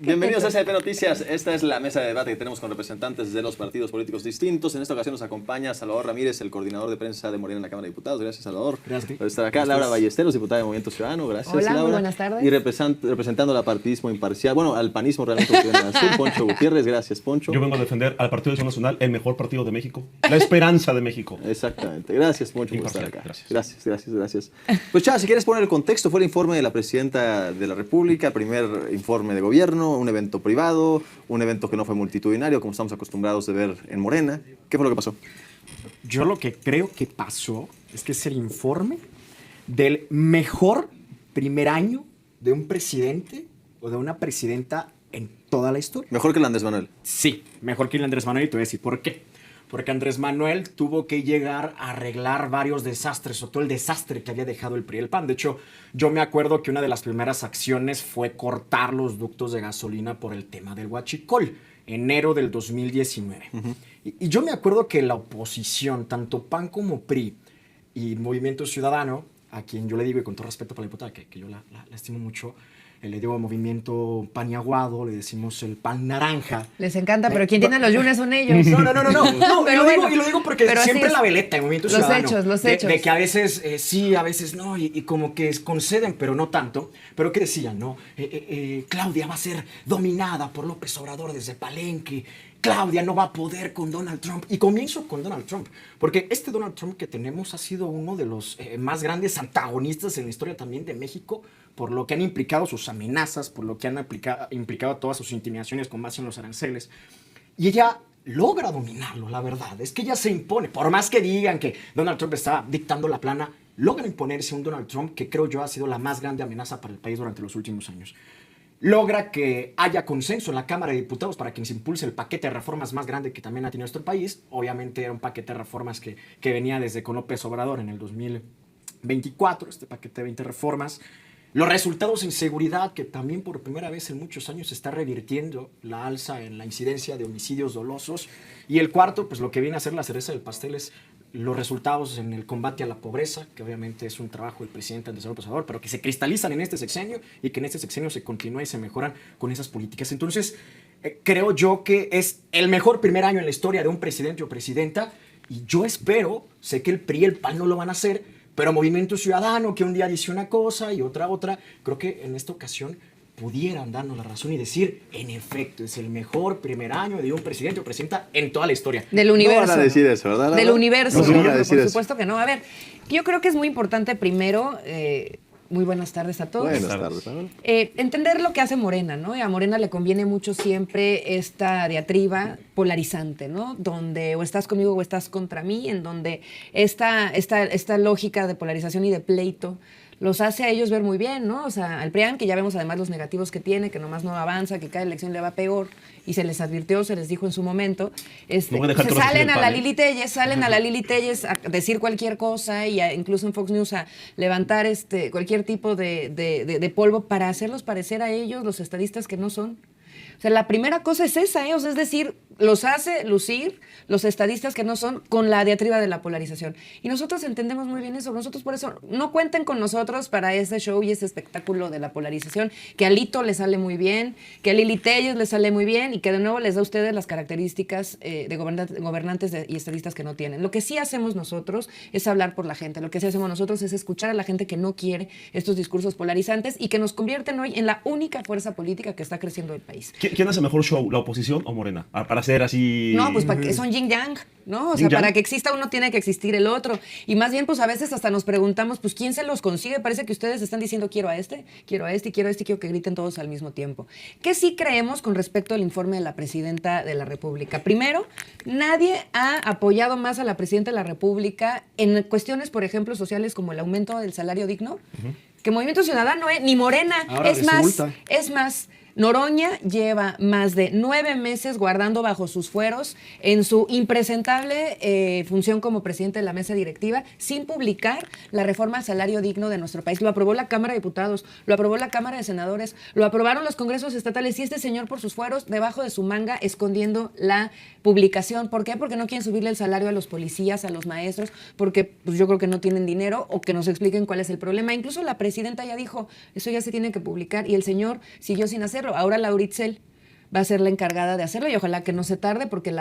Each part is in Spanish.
Bienvenidos a SDP Noticias. Esta es la mesa de debate que tenemos con representantes de los partidos políticos distintos. En esta ocasión nos acompaña Salvador Ramírez, el coordinador de prensa de Morena en la Cámara de Diputados. Gracias, Salvador. Gracias. Por estar acá. Laura Ballesteros, diputada de Movimiento Ciudadano. Gracias, Hola, Laura. muy buenas tardes. Y representando al partidismo imparcial, bueno, al panismo realmente, Poncho Gutiérrez. Gracias, Poncho. Yo vengo a defender al Partido de Acción Nacional, el mejor partido de México, la esperanza de México. Exactamente. Gracias, Poncho, por estar acá. Gracias. Pues, Chava, si quieres poner el contexto, fue el informe de la presidenta de la República, primer informe de gobierno, un evento privado, un evento que no fue multitudinario, como estamos acostumbrados de ver en Morena. ¿Qué fue lo que pasó? Yo lo que creo que pasó es que es el informe del mejor primer año de un presidente o de una presidenta en toda la historia. Mejor que el Andrés Manuel. Sí, mejor que el Andrés Manuel, y te voy a decir por qué. Porque Andrés Manuel tuvo que llegar a arreglar varios desastres, o todo el desastre que había dejado el PRI y el PAN. De hecho, yo me acuerdo que una de las primeras acciones fue cortar los ductos de gasolina por el tema del huachicol, enero del 2019. Y yo me acuerdo que la oposición, tanto PAN como PRI y Movimiento Ciudadano, a quien yo le digo, y con todo respeto para la diputada, que yo la estimo mucho, le digo Movimiento Paniaguado, le decimos el pan naranja. Les encanta, pero quien tiene los yunes son ellos. No, Pero y lo digo porque siempre la veleta en Movimiento Ciudadano. Los hechos. De que a veces sí, a veces no, y como que conceden, pero no tanto. Pero ¿qué decían, no? Claudia va a ser dominada por López Obrador desde Palenque. Claudia no va a poder con Donald Trump. Y comienzo con Donald Trump, porque este Donald Trump que tenemos ha sido uno de los más grandes antagonistas en la historia también de México, por lo que han implicado sus amenazas, por lo que han implicado todas sus intimidaciones con base en los aranceles. Y ella logra dominarlo, la verdad. Es que ella se impone. Por más que digan que Donald Trump está dictando la plana, logra imponerse un Donald Trump que creo yo ha sido la más grande amenaza para el país durante los últimos años. Logra que haya consenso en la Cámara de Diputados para que se impulse el paquete de reformas más grande que también ha tenido nuestro país. Obviamente era un paquete de reformas que venía desde con López Obrador en el 2024, este paquete de 20 reformas. Los resultados en seguridad, que también por primera vez en muchos años se está revirtiendo la alza en la incidencia de homicidios dolosos. Y el cuarto, pues lo que viene a ser la cereza del pastel es los resultados en el combate a la pobreza, que obviamente es un trabajo del presidente Andrés López Obrador, pero que se cristalizan en este sexenio y que en este sexenio se continúa y se mejoran con esas políticas. Entonces, creo yo que es el mejor primer año en la historia de un presidente o presidenta, y yo espero, sé que el PRI y el PAN no lo van a hacer, pero Movimiento Ciudadano, que un día dice una cosa y otra, creo que en esta ocasión pudieran darnos la razón y decir, en efecto, es el mejor primer año de un presidente o presidenta en toda la historia. Del universo. No van a decir eso, ¿verdad? Del universo. No van a decir por eso. supuesto que no. A ver, yo creo que es muy importante primero, muy buenas tardes a todos. Buenas tardes. Entender lo que hace Morena, ¿no? Y a Morena le conviene mucho siempre esta diatriba polarizante, ¿no? Donde o estás conmigo o estás contra mí, en donde esta lógica de polarización y de pleito los hace a ellos ver muy bien, ¿no? O sea, al PRIAN, que ya vemos además los negativos que tiene, que nomás no avanza, que cada elección le va peor, y se les advirtió, se les dijo en su momento, salen a la Lili Telles a decir cualquier cosa, y incluso en Fox News a levantar cualquier tipo de polvo para hacerlos parecer a ellos los estadistas que no son. O sea, la primera cosa es esa, o sea, es decir, los hace lucir los estadistas que no son con la diatriba de la polarización. Y nosotros entendemos muy bien eso. Nosotros por eso no cuenten con nosotros para ese show y ese espectáculo de la polarización, que a Lito le sale muy bien, que a Lili Telles le sale muy bien y que de nuevo les da a ustedes las características de gobernantes y estadistas que no tienen. Lo que sí hacemos nosotros es hablar por la gente. Lo que sí hacemos nosotros es escuchar a la gente que no quiere estos discursos polarizantes y que nos convierten hoy en la única fuerza política que está creciendo el país. ¿Quién hace mejor show, la oposición o Morena? Para ser así... No, pues para que son yin yang, ¿no? O sea, para que exista uno tiene que existir el otro. Y más bien, pues a veces hasta nos preguntamos, pues ¿quién se los consigue? Parece que ustedes están diciendo quiero a este, quiero a este, quiero a este, y quiero que griten todos al mismo tiempo. ¿Qué sí creemos con respecto al informe de la Presidenta de la República? Primero, nadie ha apoyado más a la Presidenta de la República en cuestiones, por ejemplo, sociales como el aumento del salario digno, que Movimiento Ciudadano, ni Morena. Ahora es resulta. más, Noroña lleva más de 9 meses guardando bajo sus fueros en su impresentable función como presidente de la mesa directiva sin publicar la reforma al salario digno de nuestro país. Lo aprobó la Cámara de Diputados, lo aprobó la Cámara de Senadores, lo aprobaron los congresos estatales y este señor por sus fueros debajo de su manga escondiendo la publicación. ¿Por qué? Porque no quieren subirle el salario a los policías, a los maestros, porque pues, yo creo que no tienen dinero o que nos expliquen cuál es el problema. Incluso la presidenta ya dijo, eso ya se tiene que publicar y el señor siguió sin hacerlo. hacerlo. Ahora Laura Itzel va a ser la encargada de hacerlo y ojalá que no se tarde porque el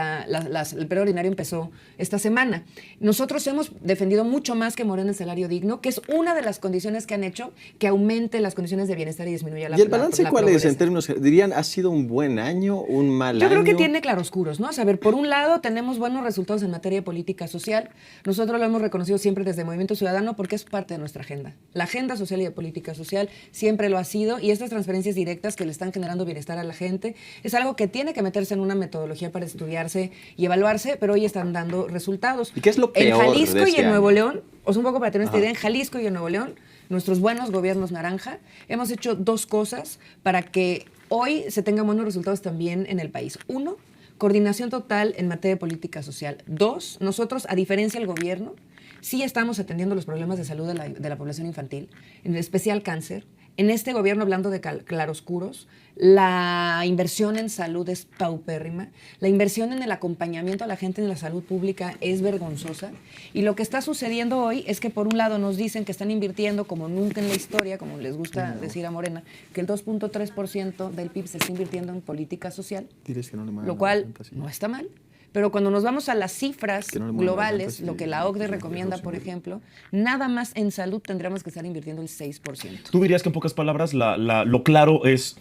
periodo ordinario empezó esta semana. Nosotros hemos defendido mucho más que Morena el salario digno, que es una de las condiciones que han hecho que aumente las condiciones de bienestar y disminuya la ¿Y el balance cuál pobreza. es en términos, dirían, ha sido un buen año, un mal año? Yo creo que tiene claroscuros, ¿no? O sea, a ver, por un lado tenemos buenos resultados en materia de política social. Nosotros lo hemos reconocido siempre desde Movimiento Ciudadano porque es parte de nuestra agenda. La agenda social y de política social siempre lo ha sido y estas transferencias directas que le están generando bienestar a la gente es algo que tiene que meterse en una metodología para estudiarse y evaluarse, pero hoy están dando resultados. ¿Y qué es lo peor En Jalisco de y este en Nuevo año? León, o sea, un poco para tener esta idea, en Jalisco y en Nuevo León, nuestros buenos gobiernos naranja, hemos hecho dos cosas para que hoy se tengan buenos resultados también en el país. Uno, coordinación total en materia de política social. Dos, nosotros, a diferencia del gobierno, sí estamos atendiendo los problemas de salud de la población infantil, en especial cáncer. En este gobierno, hablando de claroscuros, la inversión en salud es paupérrima, la inversión en el acompañamiento a la gente en la salud pública es vergonzosa y lo que está sucediendo hoy es que por un lado nos dicen que están invirtiendo como nunca en la historia, como les gusta decir a Morena, que el 2.3% del PIB se está invirtiendo en política social, Diles que no le mandan lo la cual renta, sí. no está mal. Pero cuando nos vamos a las cifras Que no le muevan las globales, rentas, lo sí, que la OCDE sí, recomienda, sí, por sí. ejemplo, nada más en salud tendríamos que estar invirtiendo el 6%. Tú dirías que en pocas palabras lo claro es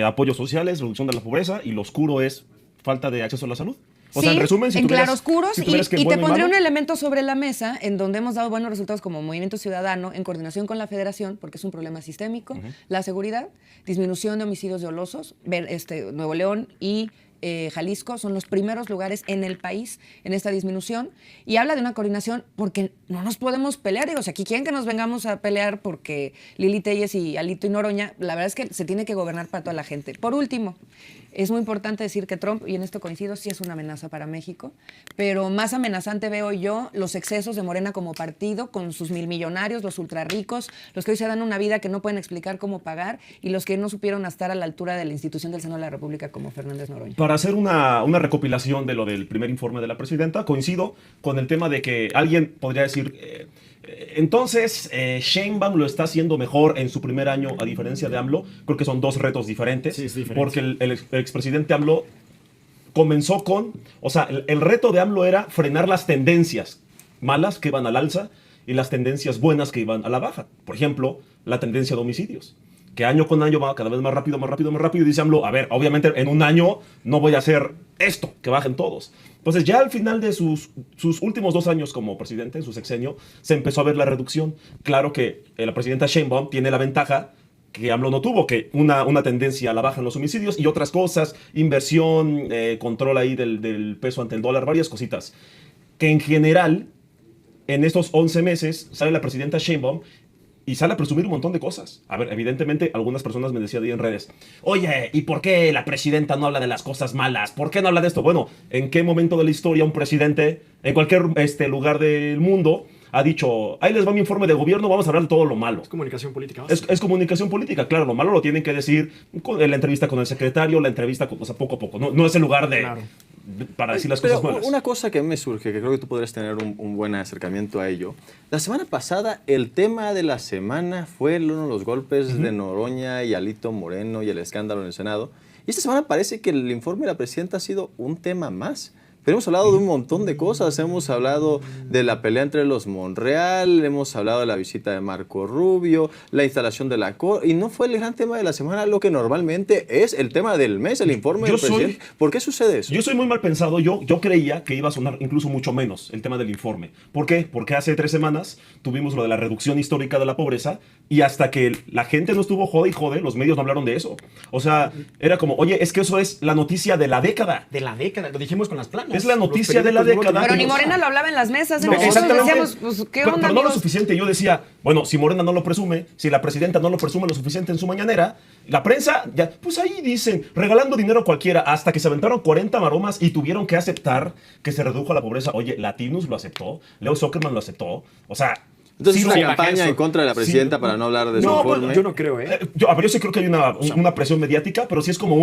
apoyos sociales, reducción de la pobreza y lo oscuro es falta de acceso a la salud. O sea, en resumen, si en tuvieras, claroscuros, si tuvieras que y te bueno pondré malo, un elemento sobre la mesa en donde hemos dado buenos resultados como Movimiento Ciudadano en coordinación con la Federación, porque es un problema sistémico, la seguridad, disminución de homicidios dolosos, Nuevo León y Jalisco son los primeros lugares en el país en esta disminución y habla de una coordinación porque no nos podemos pelear. Digo, si aquí quieren que nos vengamos a pelear porque Lili Telles y Alito y Noroña, la verdad es que se tiene que gobernar para toda la gente. Por último, es muy importante decir que Trump, y en esto coincido, sí es una amenaza para México, pero más amenazante veo yo los excesos de Morena como partido con sus milmillonarios, los ultrarricos, los que hoy se dan una vida que no pueden explicar cómo pagar y los que no supieron estar a la altura de la institución del Senado de la República como Fernández Noroña. para hacer una recopilación de lo del primer informe de la presidenta, coincido con el tema de que alguien podría decir, entonces Sheinbaum lo está haciendo mejor en su primer año a diferencia de AMLO. Creo que son dos retos diferentes, Sí, es diferente. porque el expresidente AMLO comenzó con, o sea, el reto de AMLO era frenar las tendencias malas que iban al alza y las tendencias buenas que iban a la baja. Por ejemplo, la tendencia de homicidios, que año con año va cada vez más rápido, más rápido, más rápido. Y dice AMLO, a ver, obviamente en un año no voy a hacer esto, que bajen todos. Entonces ya al final de sus últimos 2 años como presidente, en su sexenio, se empezó a ver la reducción. Claro que la presidenta Sheinbaum tiene la ventaja que AMLO no tuvo, que una tendencia a la baja en los homicidios y otras cosas, inversión, control ahí del peso ante el dólar, varias cositas. Que en general, en estos 11 meses, sale la presidenta Sheinbaum y sale a presumir un montón de cosas. A ver, evidentemente, algunas personas me decían ahí en redes, oye, ¿y por qué la presidenta no habla de las cosas malas? ¿Por qué no habla de esto? Bueno, ¿en qué momento de la historia un presidente, en cualquier lugar del mundo, ha dicho, ahí les va mi informe de gobierno, vamos a hablar de todo lo malo? Es comunicación política. Es comunicación política, claro, lo malo lo tienen que decir en la entrevista con el secretario, la entrevista, o sea, poco a poco. No es el lugar Claro. para decir las Pero cosas malas. una cosa que a mí me surge, que creo que tú podrías tener un buen acercamiento a ello. La semana pasada, el tema de la semana fue uno de los golpes de Noroña y Alito Moreno y el escándalo en el Senado. Y esta semana parece que el informe de la presidenta ha sido un tema más. Pero hemos hablado de un montón de cosas. Hemos hablado de la pelea entre los Monreal, hemos hablado de la visita de Marco Rubio, la instalación de la Corte. Y no fue el gran tema de la semana, lo que normalmente es el tema del mes, el informe del presidente. ¿Por qué sucede eso? Yo soy muy mal pensado. Yo creía que iba a sonar incluso mucho menos el tema del informe. ¿Por qué? Porque hace 3 semanas tuvimos lo de la reducción histórica de la pobreza y hasta que la gente no estuvo jode y jode, los medios no hablaron de eso. O sea, era como, oye, es que eso es la noticia de la década. De la década, lo dijimos con las planas. Es la noticia de la década. Pero ni Morena lo hablaba en las mesas. No, Nosotros exactamente. decíamos, pues, ¿qué Pero onda, no lo amigos? suficiente. Yo decía, bueno, si Morena no lo presume, si la presidenta no lo presume lo suficiente en su mañanera, la prensa, ya, pues ahí dicen, regalando dinero a cualquiera, hasta que se aventaron 40 maromas y tuvieron que aceptar que se redujo la pobreza. Oye, Latinus lo aceptó, Leo Zuckerman lo aceptó. O sea, Entonces sí es una lo- campaña en contra de la presidenta para no hablar de su No, informe. Yo no creo, ¿eh? yo sí creo que hay una presión mediática, pero sí es como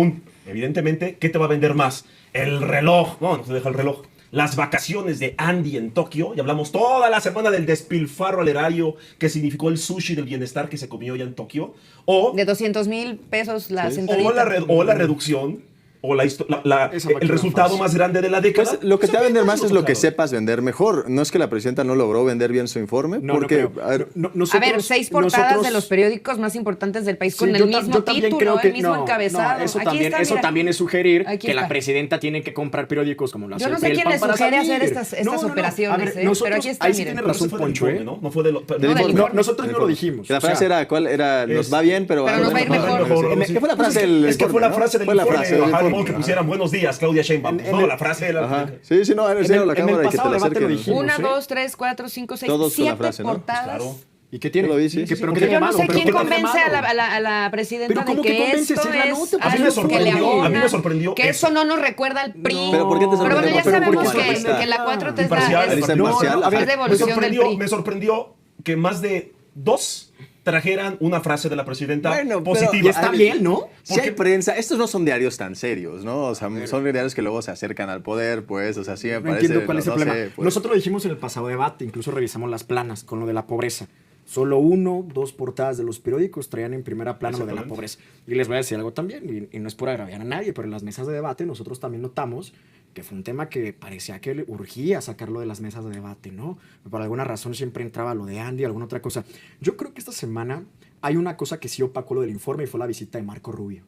evidentemente, ¿qué te va a vender más? El reloj. No se deja el reloj. las vacaciones de Andy en Tokio, y hablamos toda la semana del despilfarro al erario que significó el sushi del bienestar que se comió ya en Tokio, o, De 200,000 pesos la Sí. centradita. o la reducción, o Esa el máquina resultado fácil. más grande de la década. Pues, lo que te va a vender más es lo que claro. sepas vender mejor. No es que la presidenta no logró vender bien su informe, No, porque no creo. a ver, A ver, 6 portadas de los periódicos más importantes del país con el mismo título, el mismo encabezado. Eso Aquí también, está, eso mira. también es sugerir Aquí que la está. presidenta tiene que comprar periódicos como la Yo no CEP, sé el quién PAN le para sugiere salir. hacer estas operaciones, ¿eh? nosotros- Pero aquí está, ahí sí miren. tiene razón Eso fue del Poncho, informe, ¿eh? ¿no? No fue de lo, No, del informe. Nosotros no lo dijimos. la o sea, frase era, ¿cuál era? Nos va bien, pero Pero nos va a ir mejor. ¿Qué fue la frase del Es que fue la informe, frase no? del Fue la informe. frase del Ajá, de informe. modo que pusieran buenos días, Claudia Sheinbaum. En No, el- la frase de Ajá. la... Sí, sí, no, era enseñar la en el cámara y que te pasado la debate lo acerquen. dijimos. 1, ¿sí? 2, 3, 4, 5, 6, Todos con la 7 frase, ¿no? Pues portadas. Claro. ¿Y qué tiene? Yo lo vi, sí. ¿Pero sí, qué sí. tiene Yo no malo? sé ¿Pero quién qué tiene convence malo? a la presidenta ¿Pero de cómo que que convence esto si es la es nota? A mí me algo que le sorprendió, abona, que eso eso. no nos recuerda al PRI. No. ¿Pero por qué te Pero bueno, sorprendió? ya ¿Pero por sabemos qué sorprendiste? que la 4T es Imparcial, la- es es imparcial. a ver, de evolución del PRI. me sorprendió que más de 2 trajeran una frase de la presidenta Bueno, pero- positiva. Y está bien, ¿no? Si hay prensa, estos no son diarios tan serios, ¿no? O sea, son diarios que luego se acercan al poder, pues, o sea, sí me No parece. entiendo cuál es el no problema. sé, pues. Nosotros lo dijimos en el pasado debate, incluso revisamos las planas con lo de la pobreza. Solo 1, 2 portadas de los periódicos traían en primera plana lo de la Exactamente. pobreza. Y les voy a decir algo también, y no es por agraviar a nadie, pero en las mesas de debate nosotros también notamos que fue un tema que parecía que le urgía sacarlo de las mesas de debate, ¿no? Por alguna razón siempre entraba lo de Andy, alguna otra cosa. Yo creo que esta semana hay una cosa que sí opacó lo del informe y fue la visita de Marco Rubio.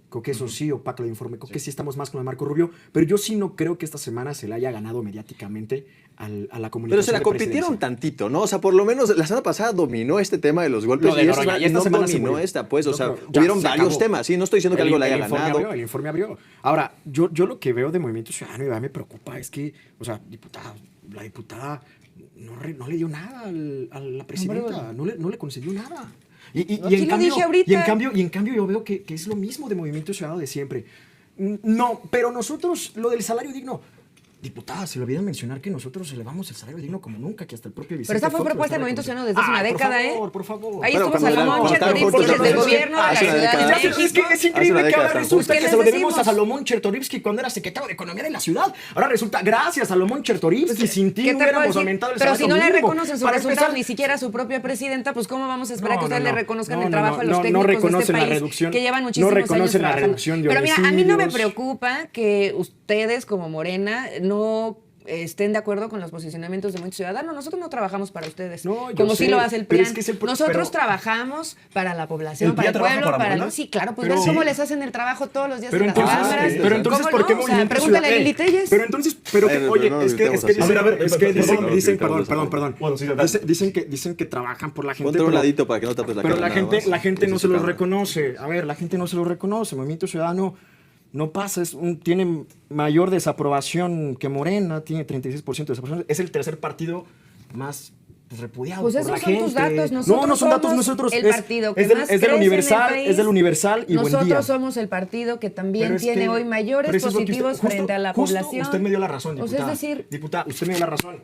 Creo que eso sí opaca el informe. Creo que sí estamos más con lo de Marco Rubio, pero yo sí no creo que esta semana se le haya ganado mediáticamente a la comunicación. Pero se la de compitieron presidencia. tantito, ¿no? O sea, por lo menos la semana pasada dominó este tema de los golpes Lo de y Noroña, y esta no semana se dominó murió. esta, pues, o sea, No, pero ya hubieron se varios acabó. temas, sí, no estoy diciendo que algo le haya informe ganado. abrió, el informe abrió. Ahora, yo lo que veo de Movimiento Ciudadano y me preocupa es que, o sea, la diputada no le dio nada a la presidenta, no le concedió nada. Y Aquí lo dije ahorita. y en cambio yo veo que es lo mismo de Movimiento Ciudadano de siempre. No, pero nosotros, lo del salario digno, diputada, se le olvida mencionar que nosotros elevamos el salario digno como nunca, que hasta el propio Vicente Pero esa fue Fox lo propuesta está de Movimiento Ciudadano reconociendo. desde hace una década, por ¿eh? favor, por favor. Ahí Bueno, estuvo cuando Salomón cuando estaban Chertorivsky juntos, desde el ¿no? gobierno de la Hace una Ciudad década. de Es que México. es increíble que ahora Hace una resulta década que se están lo debemos juntos. a Salomón Chertorivsky cuando era secretario de Economía de la ciudad. Ahora resulta, gracias Salomón Chertorivsky, sin ti ¿Qué no te puedo hubiéramos decir? aumentado el Pero salario si no le mínimo. reconocen su Para resultado empezar, ni siquiera a su propia presidenta, pues ¿cómo vamos a esperar que ustedes le reconozcan no, el trabajo a los no técnicos de este reconocen la país reducción, que llevan no muchísimos años reconocen la trabajando? reducción de Pero mira, a mí no me homicidios. preocupa que ustedes como Morena no estén de acuerdo con los posicionamientos de Movimiento Ciudadano. Nosotros no trabajamos para ustedes, No, yo como sé, sí lo hace el pero PRIAN. es que es el Nosotros pero- trabajamos para la población, ¿El para PRIAN el trabaja pueblo, para para Morena? Sí, claro, pues Pero- ven cómo les hacen el trabajo todos los días Pero en las entonces, cámaras. pero entonces ¿Cómo ¿por qué no? O sea, Movimiento pregúntale a Ciudadano? Lili Telles. Pero entonces, oye, no es que gritemos así. dicen, A ver, es que perdón, dicen, gritemos perdón. Bueno, sí, dale. Dicen que trabajan por la gente. Ponte a un pero- ladito para que no tapes la Pero cara. la nada gente, más. la gente Esa no es se su los cámara. reconoce. A ver, la gente no se los reconoce. Movimiento Ciudadano no pasa, tiene mayor desaprobación que Morena, tiene 36% de desaprobación. Es el tercer partido más repudiado Pues por esos la son tus gente. datos. Nosotros no son datos, somos nosotros. el es- partido que es del, más es del crece en el Universal, país. es del Universal y Buen Día. Nosotros somos el partido que también Pero es tiene que- hoy mayores pero eso es lo que positivos usted- justo- frente a la justo población. Usted me dio la razón, O diputada. sea, es decir, Diputada, usted me dio la razón.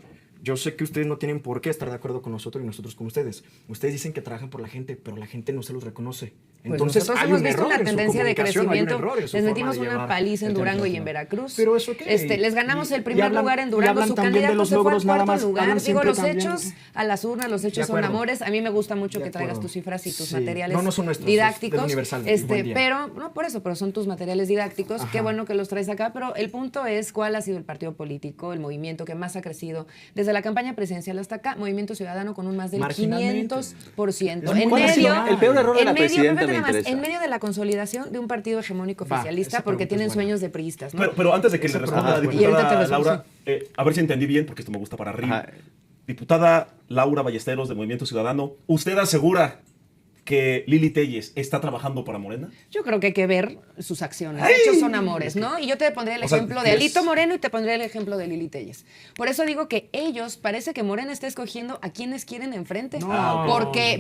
Yo sé que ustedes no tienen por qué estar de acuerdo con nosotros y nosotros con ustedes. Ustedes dicen que trabajan por la gente, pero la gente no se los reconoce. pues Entonces nosotros hay hemos un visto error una en su tendencia de comunicación, hay un crecimiento. error en su Les forma metimos de una llevar paliza en el tema Durango y en nacional. Veracruz. Pero eso qué. Les ganamos el Y primer hablan- lugar en y Durango. hablan Su también de candidato los se fue al logros, nada cuarto más, lugar. hablan Digo, siempre los también. hechos a las urnas, los hechos son acuerdo. amores. A mí me gusta mucho De que traigas acuerdo. tus cifras y tus Sí. materiales No son nuestros, es del didácticos. Universal y Buen Día. Pero, no por eso, pero son tus materiales didácticos. Qué bueno que los traes acá. Pero el punto es cuál ha sido el partido político, el movimiento que más ha crecido desde la campaña presidencial hasta acá. Movimiento Ciudadano con un más del Marginalmente. 500%. Es En muy medio, marginal. El peor error de en la medio, presidenta fíjate me nada más, interesa. en medio de la consolidación de un partido hegemónico Va, oficialista, esa porque pregunta tienen es buena. sueños de priistas, ¿no? Pero antes de que le Esa responda la pregunta es buena. Y ahorita te diputada respondo. Laura, a ver si entendí bien, porque esto me gusta para arriba. Ajá. Diputada Laura Ballesteros de Movimiento Ciudadano, ¿usted asegura que Lili Telles está trabajando para Morena? Yo creo que hay que ver sus acciones. ¡Ay! Hechos son amores, ¿no? Y yo te pondré el O sea, ejemplo de es- Alito Moreno y te pondré el ejemplo de Lili Telles. Por eso digo que ellos, parece que Morena está escogiendo a quienes quieren enfrente.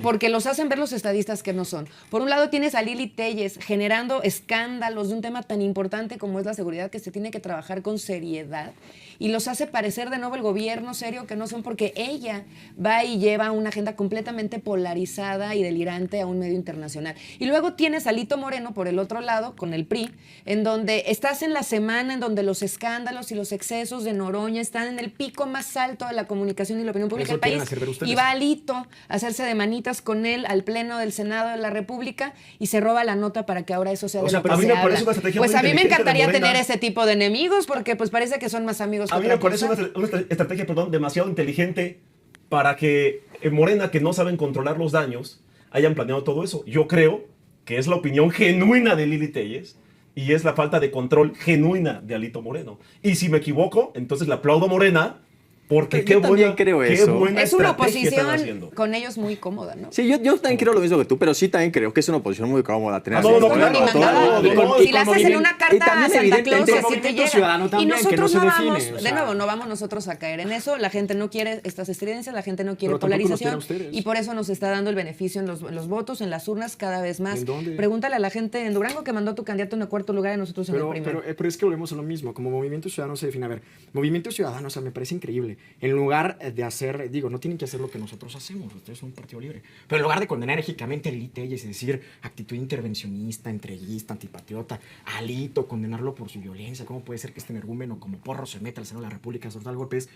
Porque los hacen ver los estadistas que no son. Por un lado tienes a Lili Telles generando escándalos de un tema tan importante como es la seguridad, que se tiene que trabajar con seriedad. Y los hace parecer de nuevo el gobierno serio que no son, porque ella va y lleva una agenda completamente polarizada y delirante polarizante a un medio internacional. Y luego tienes a Alito Moreno por el otro lado, con el PRI, en donde estás en la semana en donde los escándalos y los excesos de Noroña están en el pico más alto de la comunicación y la opinión pública Eso del país. quieren hacer ver ustedes. Y va Alito a hacerse de manitas con él al pleno del Senado de la República y se roba la nota para que ahora eso sea O de sea, lo que pero a mí se me parece habla. una estrategia Pues muy a mí me inteligente de encantaría Morena. tener ese tipo de enemigos porque pues parece que son más amigos que A mí otra me parece cosa. una estrategia, demasiado inteligente para que en Morena, que no saben controlar los daños, hayan planeado todo eso. Yo creo que es la opinión genuina de Lili Téllez y es la falta de control genuina de Alito Moreno. Y si me equivoco, entonces le aplaudo a Morena porque Yo también creo qué eso. buena Es una estrategia están oposición haciendo. con ellos muy cómoda, ¿no? Sí, yo también creo lo mismo que tú, pero sí también creo que es una oposición muy cómoda tener No, no, no, así, claro, Ni todo- mandada. no, no, Si la haces en una y carta a también Santa evidentemente Claus, el así te Movimiento llega. Ciudadano Y también, que nosotros no no se vamos, define, o de sea. nuevo, no vamos nosotros a caer en eso. La gente no quiere estas estridencias, la gente no quiere Pero tampoco los polarización. quieren ustedes. Y por eso nos está dando el beneficio en los votos, en las urnas, cada vez más. ¿En dónde? Pregúntale a la gente en Durango que mandó a tu candidato en el cuarto lugar y nosotros en el primero. Pero es que volvemos a lo mismo. Como Movimiento Ciudadano se define. A ver, Movimiento Ciudadano, o sea, me parece increíble. En lugar de hacer, digo, no tienen que hacer lo que nosotros hacemos. Ustedes son un partido libre. Pero en lugar de condenar enérgicamente a Lili Téllez y decir actitud intervencionista, entreguista, antipatriota, a Alito, condenarlo por su violencia, ¿cómo puede ser que este energúmeno como porro se meta al Senado de la República a soltar golpes?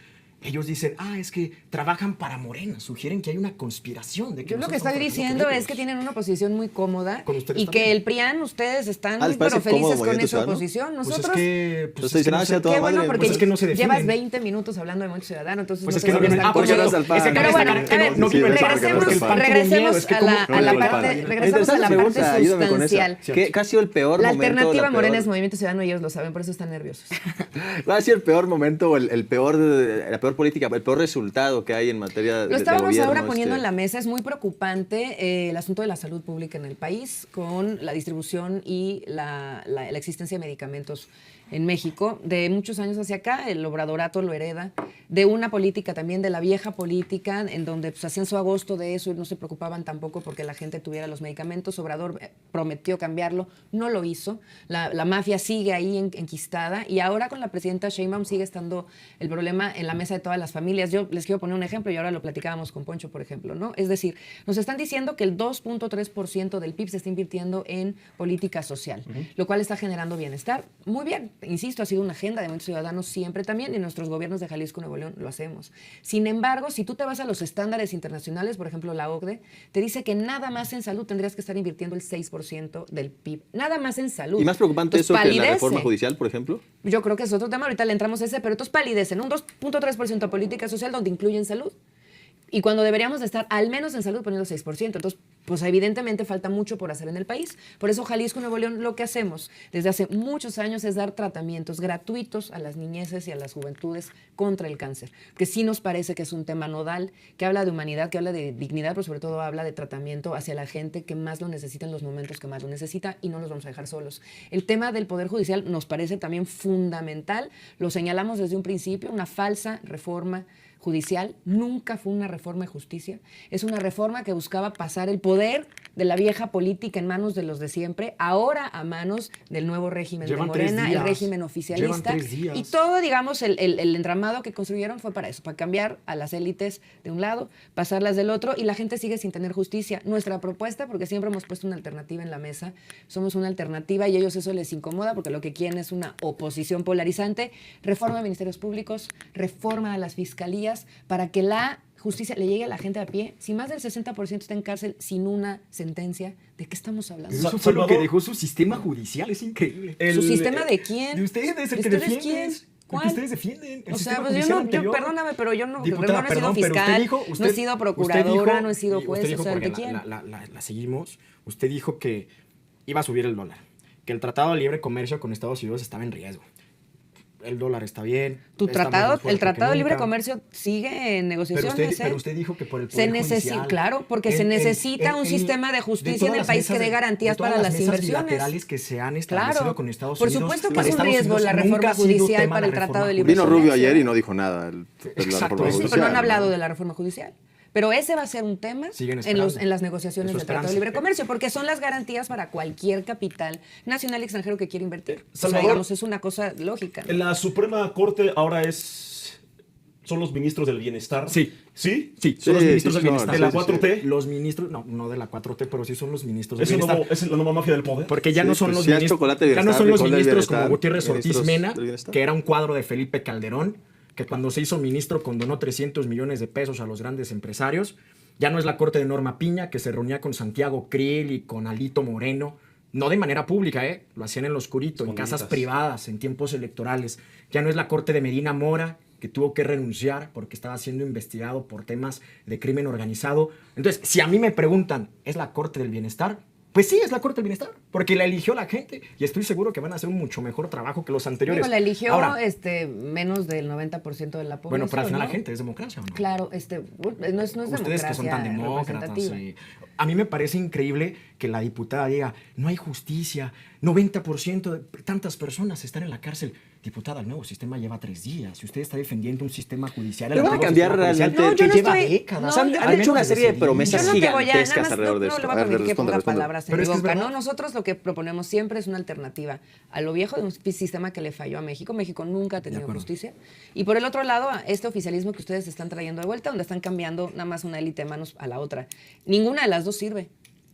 Ellos dicen, es que trabajan para Morena, sugieren que hay una conspiración de que Yo lo que nosotros estoy estamos diciendo tratando es que tienen una posición muy cómoda Con ustedes y también. que el PRIAN, ustedes están ¿les parece pero felices cómodo con Movimiento esa Ciudadano? oposición. Pues Nosotros, es que, Pues estoy diciendo, no a toda qué bueno madre, porque pues es que no se llevas defienden. 20 minutos hablando de Movimiento Ciudadano, entonces Pues no es sé que no si me viene están por porque comiendo. eres al PAN. Es que Pero no bueno, viene- a ver, no vive el PAN, regresemos, porque el PAN tuvo miedo, es que a ¿cómo? la No, no, parte, no, regresamos a la parte pregunta, ayúdame con esa. sustancial. ¿Qué ha sido el peor La momento? alternativa morena peor- es Movimiento Ciudadano y ellos lo saben, por eso están nerviosos. ¿Cuál ha sido el peor momento o la peor política, el peor resultado que hay en materia de Lo estábamos gobierno? ahora poniendo en la mesa. Es muy preocupante el asunto de la salud pública en el país con la distribución y la existencia de medicamentos en México. De muchos años hacia acá, el obradorato lo hereda de una política también, de la vieja política, en donde pues, hacían su agosto de eso y no se preocupaban tampoco porque la gente tuviera los medicamentos. Obrador prometió cambiarlo, no lo hizo. La mafia sigue ahí enquistada y ahora con la presidenta Sheinbaum sigue estando el problema en la mesa de todas las familias. Yo les quiero poner un ejemplo y ahora lo platicábamos con Poncho, por ejemplo, ¿no? Es decir, nos están diciendo que el 2.3% del PIB se está invirtiendo en política social, lo cual está generando bienestar. Muy bien, insisto, ha sido una agenda de Movimiento Ciudadano siempre también y nuestros gobiernos de Jalisco y Nuevo León lo hacemos. Sin embargo, si tú te vas a los estándares internacionales, por ejemplo, la OCDE, te dice que nada más en salud tendrías que estar invirtiendo el 6% del PIB. Nada más en salud. ¿Y más preocupante Entonces, eso que la palidece. reforma judicial, por ejemplo? Yo creo que es otro tema, ahorita le entramos a ese, pero entonces palidecen un 2.3% a política social donde incluyen salud. Y cuando deberíamos de estar al menos en salud poniendo 6%. Entonces, pues evidentemente falta mucho por hacer en el país. Por eso Jalisco y Nuevo León lo que hacemos desde hace muchos años es dar tratamientos gratuitos a las niñeces y a las juventudes contra el cáncer. Que sí nos parece que es un tema nodal, que habla de humanidad, que habla de dignidad, pero sobre todo habla de tratamiento hacia la gente que más lo necesita en los momentos que más lo necesita y no los vamos a dejar solos. El tema del Poder Judicial nos parece también fundamental. Lo señalamos desde un principio, una falsa reforma judicial, nunca fue una reforma de justicia, es una reforma que buscaba pasar el poder de la vieja política en manos de los de siempre, ahora a manos del nuevo régimen Llevan de 3 Morena, el días. régimen oficialista. Llevan 3 días. Y todo, digamos, el entramado que construyeron fue para eso, para cambiar a las élites de un lado, pasarlas del otro, y la gente sigue sin tener justicia. Nuestra propuesta, porque siempre hemos puesto una alternativa en la mesa, somos una alternativa y a ellos eso les incomoda porque lo que quieren es una oposición polarizante, reforma de ministerios públicos, reforma a las fiscalías, para que la justicia le llegue a la gente a pie. Si más del 60% está en cárcel sin una sentencia, ¿de qué estamos hablando? Eso fue lo Salvador. que dejó su sistema judicial, es increíble. ¿Su sistema de quién? De ustedes, el ¿De que ustedes defienden. quién? El ¿Cuál? que ustedes defienden. El O sea, sistema pues yo judicial no, anterior. perdóname, pero yo no, Diputada, no he sido perdón, pero fiscal, usted dijo- no he usted- sido usted procuradora, dijo- no he sido y juez, usted dijo, o sea, porque ¿de quién? la seguimos. Usted dijo que iba a subir el dólar, que el Tratado de Libre Comercio con Estados Unidos estaba en riesgo. El dólar está bien. estamos más fuerte El Tratado que de Libre nunca. Comercio sigue en negociaciones. Pero usted dijo que por el se Poder necesita, Judicial, claro, porque se necesita un sistema de justicia todas en el las país que mesas dé de- garantías de todas para las mesas inversiones. bilaterales que se han establecido Claro, con Estados por Unidos. supuesto que para es un Estados riesgo Unidos la nunca reforma ha sido judicial tema para la el Tratado de reforma Libre Vino Comercio. Rubio ayer y no dijo nada de la Exacto. reforma Sí, judicial. pero no han ¿no? hablado de la reforma judicial. Pero ese va a ser un tema Siguen en, esperando. en las negociaciones Es su del Tratado de esperanza. Libre Comercio, porque son las garantías para cualquier capital nacional y extranjero que quiera invertir. O sea, Salvador, digamos, es una cosa lógica, ¿no? La Suprema Corte ahora es son los ministros del bienestar. Sí. ¿Sí? Sí, son los ministros del son, bienestar. ¿De la sí, sí, 4T? Los ministros, no de la 4T, pero sí son los ministros del ¿Es, el bienestar. nuevo, ¿Es la nueva mafia del poder? Porque ya Sí, no son pues los ya ministros, chocolate ya no bienestar, son los frijol del ministros como bienestar, Gutiérrez Ortiz ministros Mena, del bienestar. que era un cuadro de Felipe Calderón, que cuando se hizo ministro condonó 300 millones de pesos a los grandes empresarios. Ya no es la corte de Norma Piña, que se reunía con Santiago Krill y con Alito Moreno, no de manera pública, lo hacían en lo oscurito, en Escondiditas. casas privadas, en tiempos electorales. Ya no es la corte de Medina Mora, que tuvo que renunciar porque estaba siendo investigado por temas de crimen organizado. Entonces, si a mí me preguntan, ¿es la corte del bienestar? Pues sí, es la corte del bienestar, porque la eligió la gente y estoy seguro que van a hacer un mucho mejor trabajo que los anteriores. Digo, la eligió Ahora, menos del 90% de la población. bueno, pero al final ¿no? la gente es democracia, ¿o no? Claro, no es Ustedes que son tan democracia demócratas. representativa. A mí me parece increíble que la diputada diga, no hay justicia, 90% de tantas personas están en la cárcel. Diputada, el nuevo sistema lleva 3 días. Si usted está defendiendo un sistema judicial... Pero el van a antiguo cambiar sistema judicial, realmente- No, yo no que lleva estoy- décadas. no, O sea, yo- han al hecho una menos serie de desde promesas Yo no te voy a, nada gigantescas más, alrededor de no esto. le voy A a ver, permitir que responde, ponga responde. palabras en Pero mi es que es boca, verdad. ¿no? Nosotros lo que proponemos siempre es una alternativa a lo viejo de un sistema que le falló a México. México nunca ha tenido acuerdo. justicia. Y por el otro lado, este oficialismo que ustedes están trayendo de vuelta, donde están cambiando nada más una élite de manos a la otra. Ninguna de las dos sirve.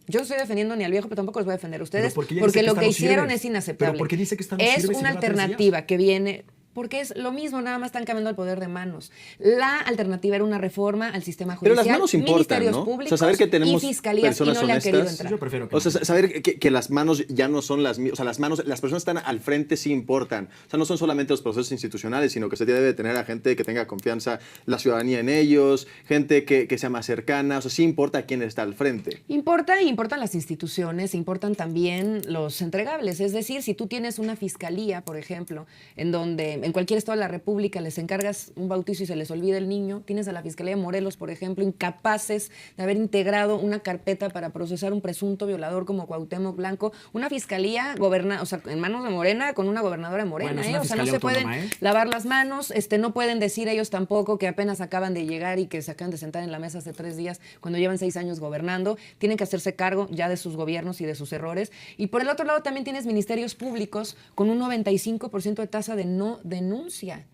Yo no estoy defendiendo ni al viejo, pero tampoco los voy a defender a ustedes, Pero ¿por qué ella porque dice que lo esta que no hicieron sirve? es inaceptable. ¿Pero por qué dice que esta no es sirve si una lleva 3 días? alternativa que viene... Porque es lo mismo, nada más están cambiando el poder de manos. La alternativa era una reforma al sistema Pero judicial, las manos importan, ministerios ¿no? públicos o sea, saber que tenemos y fiscalías, y personas no le han querido honestas. entrar. Yo prefiero que O sea, no. saber que las manos ya no son las mismas. O sea, las personas están al frente sí importan. O sea, no son solamente los procesos institucionales, sino que se debe tener a gente que tenga confianza, la ciudadanía en ellos, gente que sea más cercana. O sea, sí importa quién está al frente. Importan las instituciones, importan también los entregables. Es decir, si tú tienes una fiscalía, por ejemplo, en donde en cualquier estado de la República les encargas un bautizo y se les olvida el niño, tienes a la Fiscalía de Morelos, por ejemplo, incapaces de haber integrado una carpeta para procesar un presunto violador como Cuauhtémoc Blanco, una fiscalía o sea, en manos de Morena, con una gobernadora de Morena, Bueno, es una o sea, no fiscalía se pueden autónoma, lavar las manos, no pueden decir ellos tampoco que apenas acaban de llegar y que se acaban de sentar en la mesa hace 3 días cuando llevan 6 años gobernando. Tienen que hacerse cargo ya de sus gobiernos y de sus errores. Y por el otro lado también tienes ministerios públicos con un 95% de tasa de no denuncia.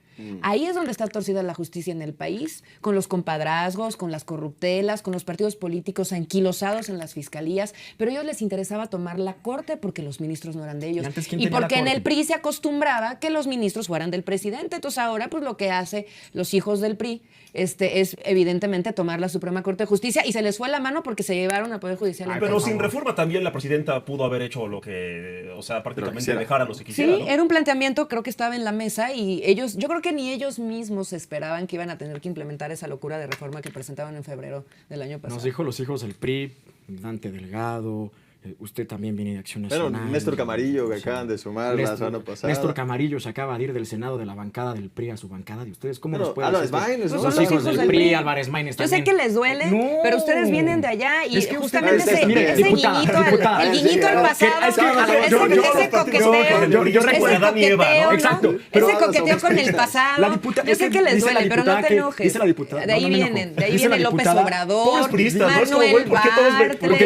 Ahí es donde está torcida la justicia en el país, con los compadrazgos, con las corruptelas, con los partidos políticos anquilosados en las fiscalías, pero a ellos les interesaba tomar la corte porque los ministros no eran de ellos. ¿Y antes quién Y tenía la porque en corte? el PRI se acostumbraba que los ministros fueran del presidente. Entonces ahora pues lo que hace los hijos del PRI es evidentemente tomar la Suprema Corte de Justicia y se les fue la mano porque se llevaron al Poder Judicial. Pero Entonces, sin reforma también la presidenta pudo haber hecho lo que, o sea, prácticamente quisiera. dejar a los que quisiera, sí, ¿no? era un planteamiento, creo que estaba en la mesa y yo creo que ni ellos mismos esperaban que iban a tener que implementar esa locura de reforma que presentaban en febrero del año pasado. Nos dijo los hijos del PRI, Dante Delgado, usted también viene de Acción Pero Nacional. Néstor Camarillo, que O sea, acaban de sumar la semana pasada. Néstor Camarillo se acaba de ir del Senado de la bancada del PRI a su bancada de ustedes. ¿Cómo Pero nos puede Álvarez decir esto? Maínez, ¿no? Pues Los hijos del PRI, Álvarez Maínez Yo también. sé que les duele, No. pero ustedes vienen de allá y Es que usted- justamente Mire, ese diputada, guiñito, diputada, el guiñito al pasado, es que, a ver, ese yo coqueteo, yo recuerdo a Dani Eva, ¿no? ¿no? Exacto, Ese pero- coqueteo con el pasado. La diputada- Yo es sé que que les dice la duele, pero no diputada te que- enojes. dice la diputada, De ahí no me enojo. vienen, de ahí Dice la viene López diputada, Obrador, Todos priistas, ¿no? Es como, Manuel ¿por qué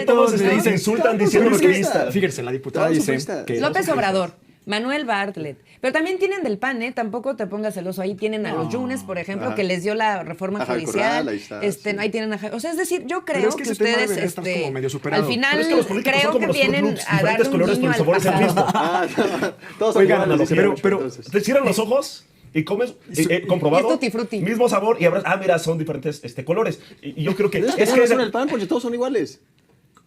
todos Bartlett. se insultan diciendo Pero es que que, priistas? fíjense, la diputada Todos son dice priistas. que... López Obrador, Manuel Bartlett. Pero también tienen del PAN, ¿eh? Tampoco te pongas celoso. Ahí tienen a los Yunes, por ejemplo, Ajá. que les dio la reforma A Javi judicial. Corral, ahí está, sí. Ahí tienen a o sea, es decir, yo Pero creo es que que ese tema ustedes debería estar como medio superado. al final Pero es que los políticos creo son como que los Fruit vienen Loops, a diferentes darle un colores, guiño pero el al sabor es el pasado. mismo. Ah, todos Oigan, son iguales, pero- 18, pero- entonces. Te cierran los ojos y comes comprobado. Y es tutti frutti. Mismo sabor y abras, mira, son diferentes colores. Y yo creo que Es es que que son el pan porque todos son iguales.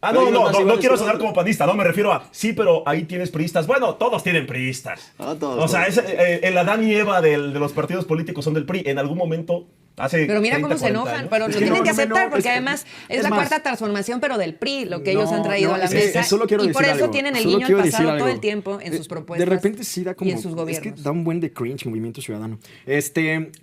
no, Hay unos no, más no, no iguales quiero que sonar otros. como panista, no me refiero a sí, pero ahí tienes priistas. Bueno, todos tienen priistas. Ah, todos, o sea, todos. el Adán y Eva de los partidos políticos son del PRI. En algún momento, hace Pero mira 30, cómo se 40 enojan, años. pero lo que tienen no, que no me aceptar enojo, porque es que- además es es la más- cuarta transformación, pero del PRI, lo que ellos No, han traído a la es que mesa. solo quiero Y por decir eso algo. tienen el Solo guiño al quiero decir pasado algo. todo el tiempo en sus propuestas. De repente sí da como... y en sus gobiernos. Es que da un buen de cringe Movimiento Ciudadano.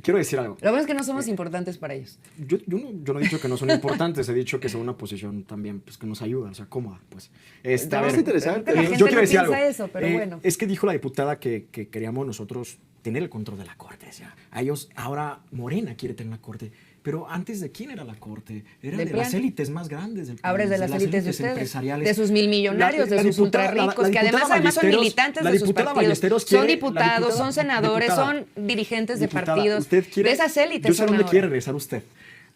Quiero decir algo. Lo bueno es que no somos importantes para ellos. Yo no he dicho que no son importantes, he dicho que son una posición también pues, que nos ayuda, o sea, cómoda. Pues. Está a ver, más interesante. Creo que la gente yo quiero no decir piensa algo. eso, pero bueno. Es que dijo la diputada que queríamos nosotros tener el control de la corte. O sea, a ellos, ahora Morena quiere tener la corte. Pero antes de quién era la corte, era Del de las PRIAN. élites más grandes del país. Ahora es de las élites de ustedes, empresariales. de sus milmillonarios, de sus ultrarricos, que además son militantes de sus partidos, son diputados, son senadores, son dirigentes de partidos, usted quiere, de esas élites. Yo sé son dónde ahora. quiere regresar usted.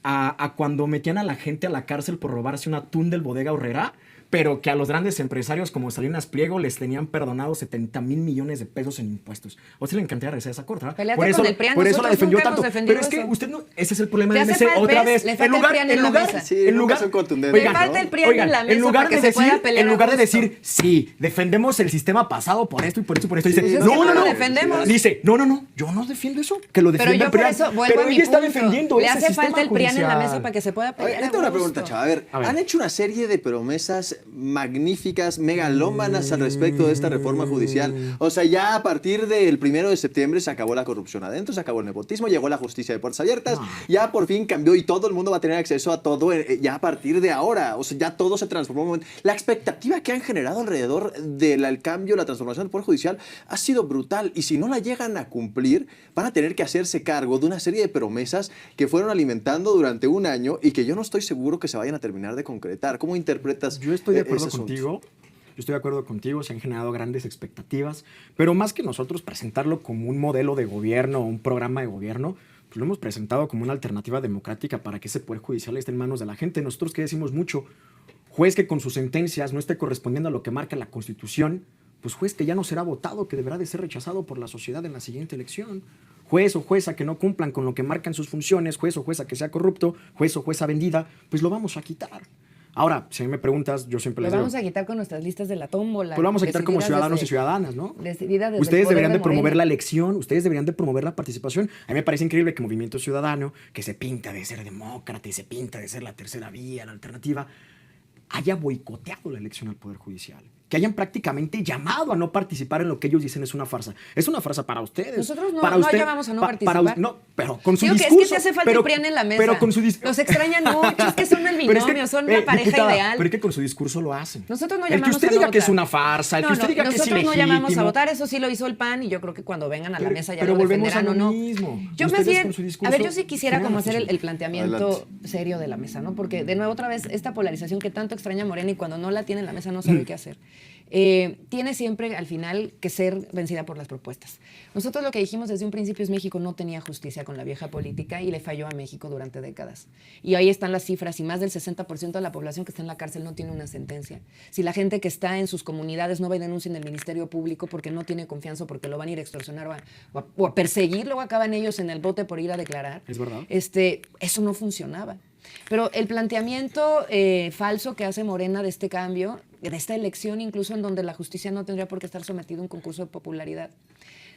A cuando metían a la gente a la cárcel por robarse un atún del Bodega Aurrerá, pero que a los grandes empresarios como Salinas Pliego les tenían perdonado 70,000 millones de pesos en impuestos. A usted le encantaría regresar a esa corte, ¿verdad? Peleate con el PRIAN, por eso la nosotros defendió nunca tanto. hemos defendido Pero es que eso. usted no, ese es el problema Le del hace MC. falta, Otra ¿ves? vez, Le falta el PRIAN en la mesa. Sí, en nunca lugar, son contundentes, Le falta el PRIAN en la mesa en lugar para que de se pueda decir, pelear en a lugar de gusto. decir, sí, defendemos el sistema pasado por esto y por esto y por esto, dice, Pues es que no, no no, lo no, defendemos. dice, no, yo no defiendo eso, que lo Pero defienda yo el por PRIAN. eso vuelvo Pero a mi ella está punto. defendiendo Le ese hace sistema falta el PRIAN en la judicial. mesa para que se pueda A ver, pelear. yo tengo una a pregunta, gusto. chava. A ver, han hecho una serie de promesas magníficas, megalómanas al respecto de esta reforma judicial. O sea, ya a partir del 1 de septiembre se acabó la corrupción adentro, se acabó el nepotismo, llegó la justicia de puertas abiertas, ya por fin cambió y todo el mundo va a tener acceso a todo ya a partir de ahora. O sea, ya todo se transformó. La expectativa que han generado alrededor del cambio, la transformación del Poder Judicial ha sido brutal. Y si no la llegan a cumplir, van a tener que hacerse cargo de una serie de promesas que fueron alimentando durante un año y que yo no estoy seguro que se vayan a terminar de concretar. ¿Cómo interpretas Yo estoy de ese acuerdo asunto? contigo. Yo estoy de acuerdo contigo, se han generado grandes expectativas, pero más que nosotros presentarlo como un modelo de gobierno o un programa de gobierno, pues lo hemos presentado como una alternativa democrática para que ese poder judicial esté en manos de la gente. Nosotros que decimos mucho, juez que con sus sentencias no esté correspondiendo a lo que marca la Constitución, pues juez que ya no será votado, que deberá de ser rechazado por la sociedad en la siguiente elección. Juez o jueza que no cumplan con lo que marcan sus funciones, juez o jueza que sea corrupto, juez o jueza vendida, pues lo vamos a quitar. Ahora, si a mí me preguntas, yo siempre Lo les digo, vamos a quitar con nuestras listas de la tómbola. pues lo vamos a quitar como decididas ciudadanos desde- y ciudadanas, ¿no? decididas desde el Ustedes poder deberían de promover Morena. la elección, ustedes deberían de promover la participación. A mí me parece increíble que Movimiento Ciudadano, que se pinta de ser demócrata y se pinta de ser la tercera vía, la alternativa, haya boicoteado la elección al Poder Judicial. Que hayan prácticamente llamado a no participar en lo que ellos dicen es una farsa. Es una farsa para ustedes. Nosotros no- para no llamamos a no participar. no, pero con su Digo discurso. que es que se hace falta pero, el PRIAN en la mesa. Pero con su Los extrañan mucho, es que son el binomio, son una pareja diputada, ideal. Pero es que con su discurso lo hacen. Nosotros no El que llamamos usted a no diga que es votar. una farsa, el que usted diga que es nosotros ilegítimo. no llamamos a votar, eso sí lo hizo el PAN y yo creo que cuando vengan a la Pero- mesa ya pero lo volvemos a defenderán o lo no. mismo. Yo Ustedes más bien, con su a discurso ver, yo sí quisiera generan como hacer el confusión. planteamiento Adelante. serio de la mesa, ¿no? Porque de nuevo otra vez esta polarización que tanto extraña Morena y cuando no la tiene en la mesa no sabe qué hacer. Tiene siempre al final que ser vencida por las propuestas. Nosotros lo que dijimos desde un principio es México no tenía justicia con la vieja política y le falló a México durante décadas. Y ahí están las cifras y más del 60% de la población que está en la cárcel no tiene una sentencia. Si la gente que está en sus comunidades no va y denuncia en el Ministerio Público porque no tiene confianza o porque lo van a ir a extorsionar o a perseguir, luego acaban ellos en el bote por ir a declarar. Es verdad. Eso no funcionaba. Pero el planteamiento falso que hace Morena de este cambio, de esta elección incluso en donde la justicia no tendría por qué estar sometido a un concurso de popularidad,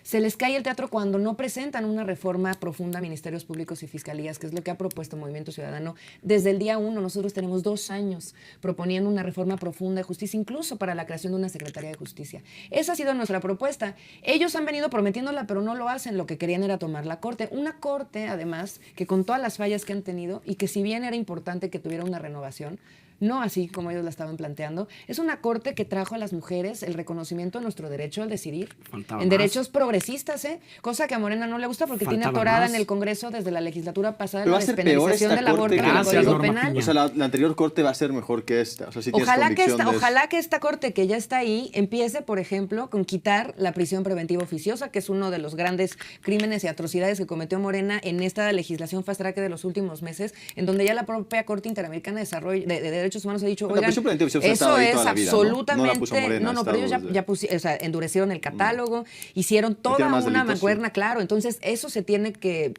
se les cae el teatro cuando no presentan una reforma profunda a ministerios públicos y fiscalías, que es lo que ha propuesto Movimiento Ciudadano. Desde el día 1, nosotros tenemos 2 años proponiendo una reforma profunda de justicia, incluso para la creación de una Secretaría de Justicia. Esa ha sido nuestra propuesta. Ellos han venido prometiéndola, pero no lo hacen. Lo que querían era tomar la Corte. Una Corte, además, que con todas las fallas que han tenido y que si bien era importante que tuviera una renovación, no así como ellos la estaban planteando, es una corte que trajo a las mujeres el reconocimiento de nuestro derecho al decidir. Faltaba en más. derechos progresistas, cosa que a Morena no le gusta porque tiene Faltaba atorada más. en el Congreso desde la legislatura pasada Pero la va a ser peor despenalización esta del aborto corte y que el la Gracias, Código Norma Penal. Piña. O sea, la anterior corte va a ser mejor que esta. O sea, si tienes Ojalá que, convicción de eso. ojalá que esta corte que ya está ahí empiece, por ejemplo, con quitar la prisión preventiva oficiosa, que es uno de los grandes crímenes y atrocidades que cometió Morena en esta legislación fast track de los últimos meses, en donde ya la propia Corte Interamericana de Desarrollo de Derechos Humanos ha dicho, Pero la oigan, prisión preventiva oficiosa ha estado eso ahí es toda la vida, ¿no? No la absolutamente, puso Morena, no, ha pero ellos estado ya o sea, endurecieron el catálogo, hicieron toda Metieron más una delitos, mancuerna, sí. claro, entonces eso se tiene que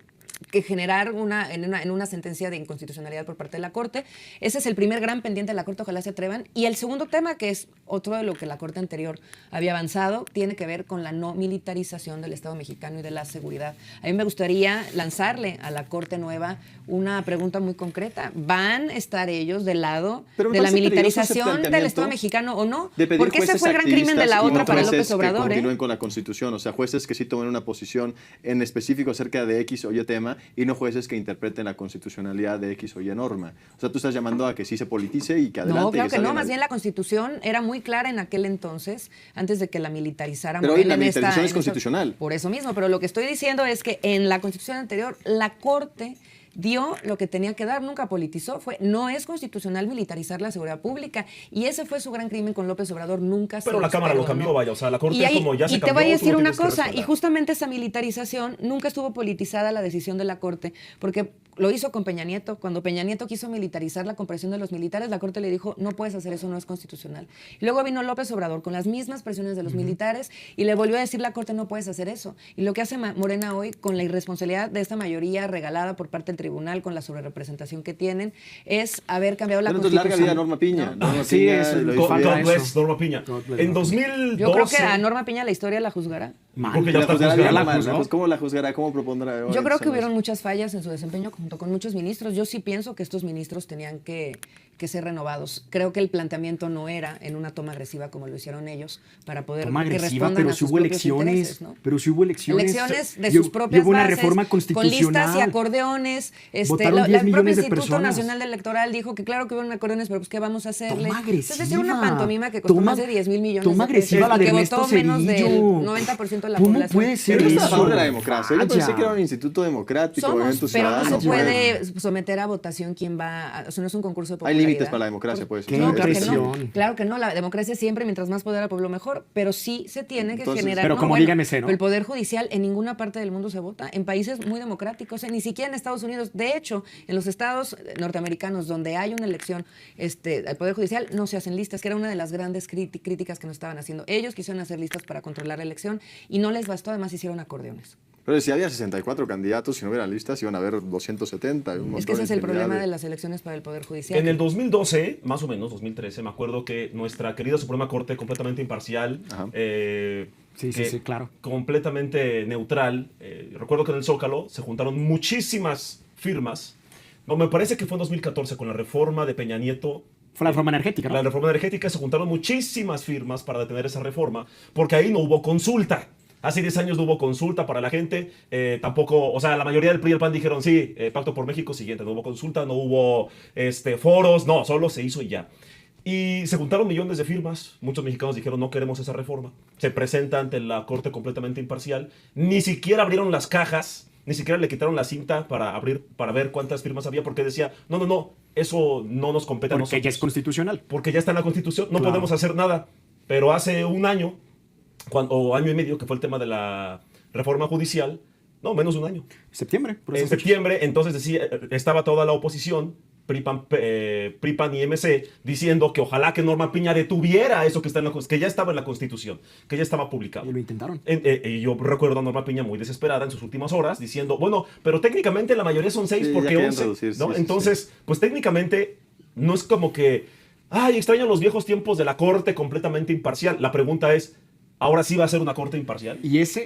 generar en una sentencia de inconstitucionalidad por parte de la Corte. Ese es el primer gran pendiente de la Corte, ojalá se atrevan. Y el segundo tema, que es otro de lo que la Corte anterior había avanzado, tiene que ver con la no militarización del Estado mexicano y de la seguridad. A mí me gustaría lanzarle a la Corte nueva una pregunta muy concreta. ¿Van a estar ellos del lado Pero me de la parece peligroso ese militarización del planteamiento Estado mexicano o no? de pedir Porque ese jueces fue el gran crimen de la activistas y otra no para jueces López Obrador. que continúen con la Constitución, o sea, jueces que sí tomen una posición en específico acerca de X o Y tema y no jueces que interpreten la constitucionalidad de X o Y norma. O sea, tú estás llamando a que sí se politice y que adelante. No, claro que no, salgan más al- bien la Constitución era muy clara en aquel entonces, antes de que la militarizaran. Pero hoy la militarización es constitucional. Por eso mismo, pero lo que estoy diciendo es que en la Constitución anterior, la Corte dio lo que tenía que dar, nunca politizó, no es constitucional militarizar la seguridad pública, y ese fue su gran crimen con López Obrador, nunca se Pero la Cámara lo cambió, vaya, o sea, la Corte como ya se cambió. Y te voy a decir una tienes que cosa, y respaldar. justamente esa militarización nunca estuvo politizada la decisión de la Corte, porque lo hizo con Peña Nieto. Cuando Peña Nieto quiso militarizar la compresión de los militares, la Corte le dijo, no puedes hacer eso, no es constitucional. Y luego vino López Obrador con las mismas presiones de los militares y le volvió a decir la Corte, no puedes hacer eso. Y lo que hace Morena hoy, con la irresponsabilidad de esta mayoría regalada por parte del tribunal, con la sobrerepresentación que tienen, es haber cambiado la Pero entonces Constitución. larga vida Norma Piña. Norma sí, Piña eso, lo hizo God bien. bless Norma Piña. God bless En Norma Piña. 2012... Yo creo que a Norma Piña la historia la juzgará. Creo que ya La está juzgará juzgada. bien, la juzgó. pues, ¿cómo la juzgará? ¿Cómo propondrá? Yo creo que hubieron muchas fallas en su desempeño junto con muchos ministros. Yo sí pienso que estos ministros tenían que ser renovados. Creo que el planteamiento no era en una toma agresiva como lo hicieron ellos para poder Toma que agresiva, respondan pero a si sus hubo propios elecciones, intereses, ¿no? pero si hubo elecciones. Elecciones de Lle- sus propias llevó una bases, reforma con listas y constitucional. acordeones. Votaron 10 El propio millones de Instituto personas. Nacional Electoral dijo que claro que hubo acordeones, pero pues ¿qué vamos a hacerle? Toma agresiva. Es decir, una pantomima que costó Toma- más de 10 mil millones toma de pesos agresiva la y de que Ernesto votó menos del Cedillo. 90% de la ¿Cómo población. puede ser Pero no está a eso? favor de la democracia. Yo pensé Vaya. que era un instituto democrático, Somos, evento pero no ciudadano. se puede someter a votación quién va, o sea, no es un concurso de Hay popularidad. límites para la democracia, pues. Qué No, claro que impresión. no. Claro que no. La democracia siempre, mientras más poder al pueblo, mejor. Pero sí se tiene que Entonces, generar. pero como dígame ese, ¿no? El poder judicial en ninguna parte del mundo se vota. En países muy democráticos, ni siquiera en Estados Unidos. De hecho, en los estados norteamericanos donde hay una elección, al poder judicial no se hacen listas, que era una de las grandes críticas que nos estaban haciendo. Ellos quisieron hacer listas para controlar la elección y no les bastó. Además, hicieron acordeones. Pero si había 64 candidatos, si no hubieran listas, iban a haber 270. Es que ese es el problema de las elecciones para el poder judicial. En el 2012, más o menos, 2013, me acuerdo que nuestra querida Suprema Corte, completamente imparcial, Ajá. Sí, claro. completamente neutral, recuerdo que en el Zócalo se juntaron muchísimas firmas. No, me parece que fue en 2014 con la reforma de Peña Nieto. Fue la reforma energética, ¿no? La reforma energética, se juntaron muchísimas firmas para detener esa reforma, porque ahí no hubo consulta. Hace 10 años no hubo consulta para la gente, tampoco, o sea, la mayoría del PRI y el PAN dijeron sí, Pacto por México, siguiente, no hubo consulta, no hubo foros, no, solo se hizo y ya. Y se juntaron millones de firmas, muchos mexicanos dijeron no queremos esa reforma, se presenta ante la Corte completamente imparcial, ni siquiera abrieron las cajas, ni siquiera le quitaron la cinta para abrir, para ver cuántas firmas había, porque decía, no, eso no nos compete a Porque nosotros. ya es constitucional. Porque ya está en la Constitución, no Claro. podemos hacer nada. Pero hace un año, o año y medio, que fue el tema de la reforma judicial, no, menos de un año. Septiembre, por En esas fechas. septiembre, entonces decía, estaba toda la oposición, PRI, PAN y MC, diciendo que ojalá que Norma Piña detuviera eso que, que ya estaba en la Constitución, que ya estaba publicado. Y lo intentaron. Y yo recuerdo a Norma Piña muy desesperada en sus últimas horas, diciendo, bueno, pero técnicamente la mayoría son 6 Sí, ya porque querían 11, reducir, ¿no? sí, sí, Entonces, pues técnicamente no es como que, ay, extraño los viejos tiempos de la Corte completamente imparcial. La pregunta es, ¿ahora sí va a ser una Corte imparcial? Y eso,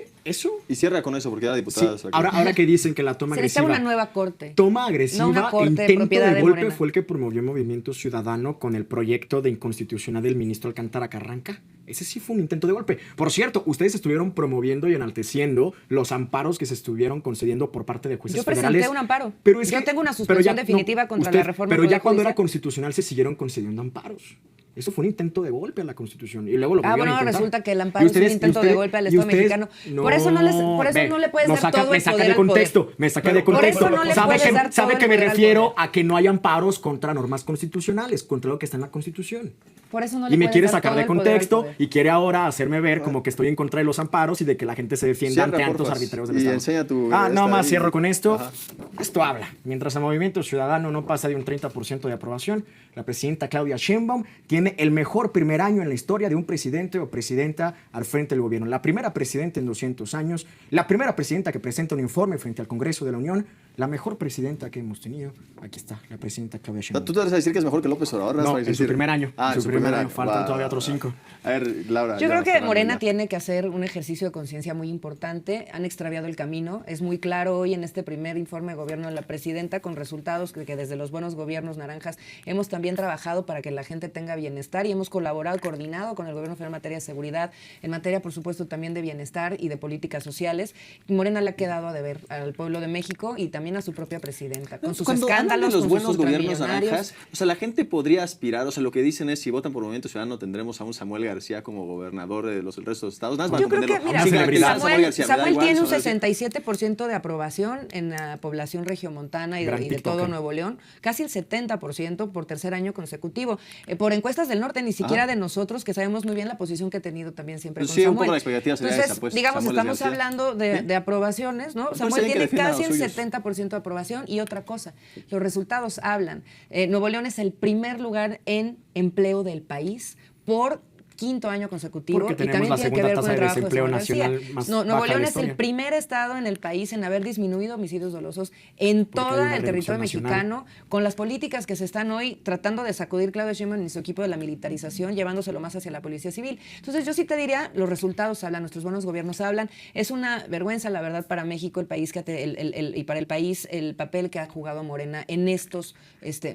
Y cierra con eso, porque era sí, diputada. ahora que dicen que la toma Se necesita agresiva. una nueva corte. Toma agresiva, No una corte de intento propiedad de de golpe Morena. fue el que promovió Movimiento Ciudadano con el proyecto de inconstitucional del ministro Alcántara Carranca. Ese sí fue un intento de golpe. Por cierto, ustedes estuvieron promoviendo y enalteciendo los amparos que se estuvieron concediendo por parte de jueces Yo presenté federales. un amparo. Pero es Yo que- tengo una pero suspensión definitiva contra la reforma Pero del ya Poder cuando era Judicial. constitucional se siguieron concediendo amparos. Eso fue un intento de golpe a la Constitución. Y luego lo volvieron Bueno, a intentar. resulta que el Y amparo es un ustedes- intento y ustedes- de golpe al y Estado ustedes- mexicano. Por eso no le puedes dar todo me el saca poder de al contexto. poder. Me saca Pero de por contexto. eso no le ¿Sabe puedes que, dar sabe todo que el me poder al refiero poder? a que no hay amparos contra normas constitucionales, contra lo que está en la Constitución? Por eso no le Y me puedes quiere dar sacar todo de el poder al contexto poder. y quiere ahora hacerme ver como que estoy en contra de los amparos y de que la gente se defienda Cierra, ante actos porfas, arbitrarios del y Estado. enseña tu- no esta más ahí. cierro con esto. Ajá. Esto habla. Mientras el Movimiento Ciudadano no pasa de un 30% de aprobación, la presidenta Claudia Sheinbaum tiene el mejor primer año en la historia de un presidente o presidenta al frente del gobierno. La primera presidenta en 200 años, la primera presidenta que presenta un informe frente al Congreso de la Unión, la mejor presidenta que hemos tenido. Aquí está, la presidenta Claudia O sea, Sheinbaum. ¿tú te vas a decir que es mejor que López Obrador? No, ¿Vas a en su decir? primer año. Ah, En su primer año. Faltan Va. todavía otros 5. A ver, Laura. Yo ya creo que cerrando Morena ya. tiene que hacer un ejercicio de conciencia muy importante. Han extraviado el camino. Es muy claro hoy en este primer informe de gobierno de la presidenta, con resultados que desde los buenos gobiernos naranjas hemos también trabajado para que la gente tenga bienestar bienestar y hemos colaborado, coordinado con el gobierno federal en materia de seguridad, en materia, por supuesto, también de bienestar y de políticas sociales. Morena le ha quedado a deber al pueblo de México y también a su propia presidenta, con sus Cuando hablan escándalos, de los con buenos sus gobiernos ultramillonarios. naranjas, o sea, la gente podría aspirar, o sea, lo que dicen es, si votan por Movimiento Ciudadano, tendremos a un Samuel García como gobernador de el resto de los estados. Nada más Yo para creo que, entenderlo. mira, Sí, celebridad. Samuel García, me da Samuel igual, tiene un Samuel García. 67% de aprobación en la población regiomontana y Gran de todo tiktoker. Nuevo León, casi el 70% por tercer año consecutivo. Por encuestas del norte, ni siquiera de nosotros, que sabemos muy bien la posición que ha tenido también siempre Pues con sí, un Samuel. poco la expectativa sería Entonces, esa, pues, digamos, Samuel estamos García. hablando de aprobaciones, ¿no? Pues Samuel alguien que tiene defienda a casi los el suyos. 70% de aprobación y otra cosa, los resultados hablan. Nuevo León es el primer lugar en empleo del país por quinto año consecutivo. Porque y tenemos también la tiene que segunda ver con tasa el de trabajo de desempleo Samuel García. nacional más Nuevo baja de León la es el historia. primer estado en el país en haber disminuido homicidios dolosos en Porque hay todo una el reducción territorio nacional. mexicano, con las políticas que se están hoy tratando de sacudir Claudia Sheinbaum y su equipo de la militarización, llevándoselo más hacia la policía civil. Entonces yo sí te diría, los resultados hablan, nuestros buenos gobiernos hablan. Es una vergüenza, la verdad, para México, el país y para el país, el papel que ha jugado Morena en estos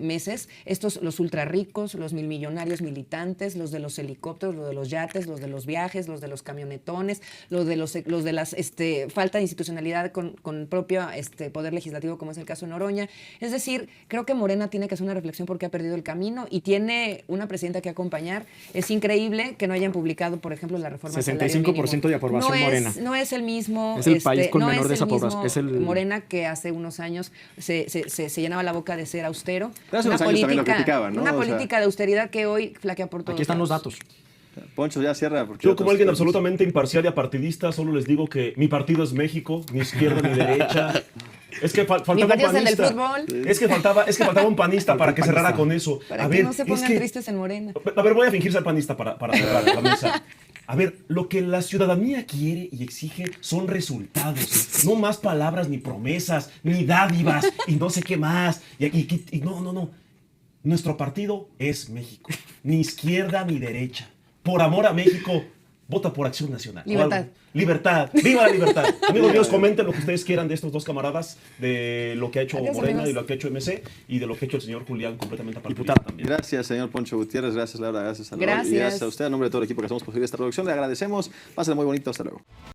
meses. Los ultra ricos, los milmillonarios militantes, los de los helicópteros, los de los yates, los de los viajes, los de los camionetones, los de las falta de institucionalidad con propio poder legislativo, como es el caso de Noroña. Es decir, creo que Morena tiene que hacer una reflexión porque ha perdido el camino y tiene una presidenta que acompañar. Es increíble que no hayan publicado, por ejemplo, la reforma al salario 65% mínimo. de aprobación Morena. No es el mismo. Es el país con no menor es el desaprobación. mismo Es el Morena que hace unos años se llenaba la boca de ser austero. Pero hace unos años también lo criticaban, ¿no? Una O sea, política de austeridad que hoy flaquea por todos Aquí están los lados. datos. Poncho, ya cierra. Porque Yo, como otros- alguien absolutamente imparcial y apartidista, solo les digo que mi partido es México, ni izquierda ni derecha. Es que faltaba Mi un partido es el del panista. fútbol. Es que faltaba un panista para que cerrara con eso. Para A que ver, no se es pongan que- tristes en Morena. A ver, voy a fingir ser panista para cerrar la mesa. A ver, lo que la ciudadanía quiere y exige son resultados. No más palabras, ni promesas, ni dádivas, y no sé qué más. Y no. Nuestro partido es México. Ni izquierda ni derecha. Por amor a México, vota por Acción Nacional. Libertad. Libertad. ¡Viva la libertad! Amigos míos, comenten lo que ustedes quieran de estos dos camaradas, de lo que ha hecho Adiós, Morena amigos. y lo que ha hecho MC, y de lo que ha hecho el señor Julián, completamente apartado Diputado. también. Gracias, señor Poncho Gutiérrez. Gracias, Laura. Gracias, a Laura. Y Gracias. gracias a usted, a nombre de todo el equipo que hacemos posible esta producción. Le agradecemos. Pásenla muy bonito. Hasta luego.